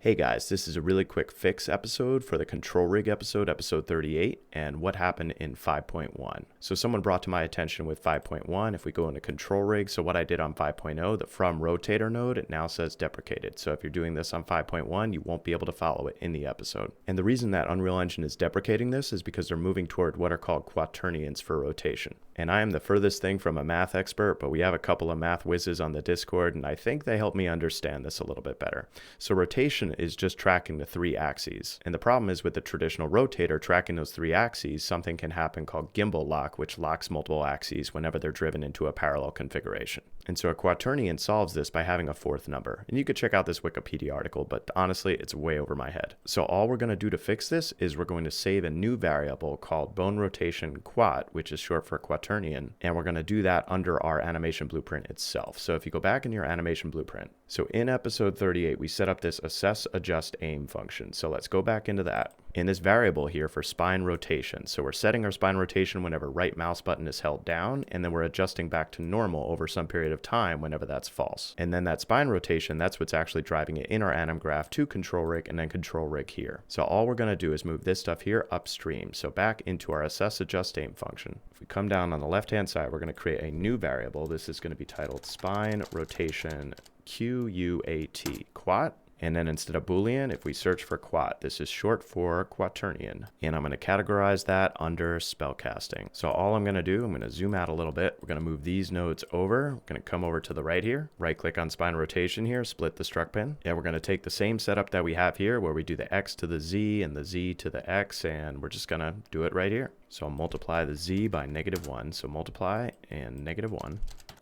Hey guys, this is a really quick fix episode for the control rig episode 38, and what happened in 5.1. So someone brought to my attention with 5.1, if we go into control rig, so what I did on 5.0, the From Rotator node, it now says deprecated. So if you're doing this on 5.1, you won't be able to follow it in the episode. And the reason that Unreal Engine is deprecating this is because they're moving toward what are called quaternions for rotation. And I am the furthest thing from a math expert, but we have a couple of math whizzes on the Discord, and I think they help me understand this a little bit better. So rotation is just tracking the three axes. And the problem is with the traditional rotator tracking those three axes, something can happen called gimbal lock, which locks multiple axes whenever they're driven into a parallel configuration. And so a quaternion solves this by having a fourth number. And you could check out this Wikipedia article, but honestly, it's way over my head. So all we're going to do to fix this is we're going to save a new variable called bone rotation quat, which is short for quaternion. And we're going to do that under our animation blueprint itself. So if you go back in your animation blueprint, so in episode 38, we set up this assess, adjust, aim function. So let's go back into that. In this variable here for spine rotation. So we're setting our spine rotation whenever right mouse button is held down, and then we're adjusting back to normal over some period of time whenever that's false. And then that spine rotation, that's what's actually driving it in our anim graph to control rig and then control rig here. So all we're going to do is move this stuff here upstream. So back into our assess, adjust, aim function. If we come down on the left hand side, we're going to create a new variable. This is going to be titled spine rotation QUAT, quat. And then instead of Boolean, if we search for quat, this is short for quaternion. And I'm going to categorize that under spellcasting. So all I'm going to do, I'm going to zoom out a little bit. We're going to move these nodes over. We're going to come over to the right here, right click on spine rotation here, split the struct pin. And we're going to take the same setup that we have here where we do the X to the Z and the Z to the X, and we're just going to do it right here. So I'll multiply the Z by -1. So multiply and -1.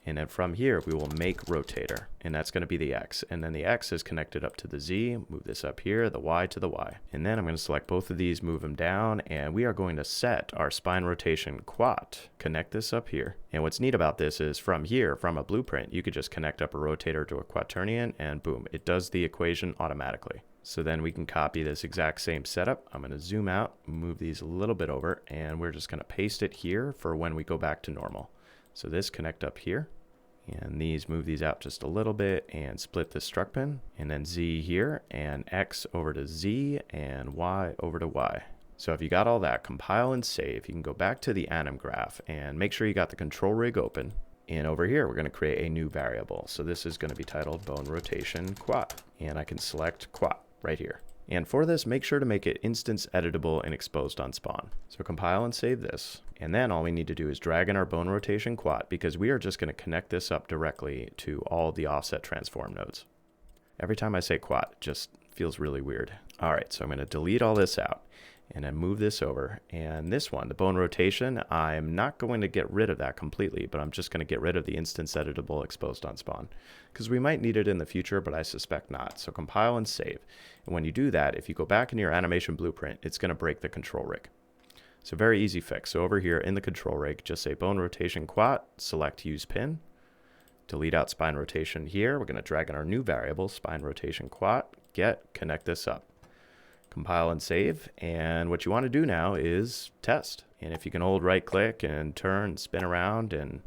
And then from here, we will make rotator, and that's going to be the X. And then the X is connected up to the Z, move this up here, the Y to the Y. And then I'm going to select both of these, move them down, and we are going to set our spine rotation quat, connect this up here. And what's neat about this is from here, from a blueprint, you could just connect up a rotator to a quaternion, and boom, it does the equation automatically. So then we can copy this exact same setup. I'm going to zoom out, move these a little bit over, and we're just going to paste it here for when we go back to normal. So this connect up here. And these, move these out just a little bit and split the struct pin, and then Z here, and X over to Z, and Y over to Y. So if you got all that, compile and save. You can go back to the anim graph and make sure you got the control rig open. And over here, we're going to create a new variable. So this is going to be titled bone rotation quat, and I can select quat right here. And for this, make sure to make it instance editable and exposed on spawn. So compile and save this. And then all we need to do is drag in our bone rotation quat, because we are just going to connect this up directly to all the offset transform nodes. Every time I say quat, it just feels really weird. All right, so I'm going to delete all this out and then move this over. And this one, the bone rotation, I'm not going to get rid of that completely, but I'm just going to get rid of the instance editable exposed on spawn, because we might need it in the future, but I suspect not. So compile and save. And when you do that, if you go back in your animation blueprint, it's going to break the control rig. So very easy fix. So over here in the control rig, just say bone rotation quat, select use pin, delete out spine rotation here. We're going to drag in our new variable, spine rotation quat, get, connect this up. Compile and save, and what you want to do now is test. And if you can hold right click and turn, spin around, and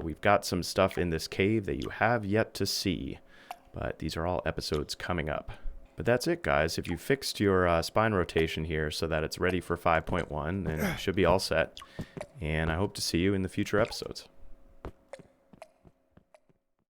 we've got some stuff in this cave that you have yet to see, but these are all episodes coming up. But that's it, guys. If you fixed your spine rotation here so that it's ready for 5.1, then you should be all set, and I hope to see you in the future episodes.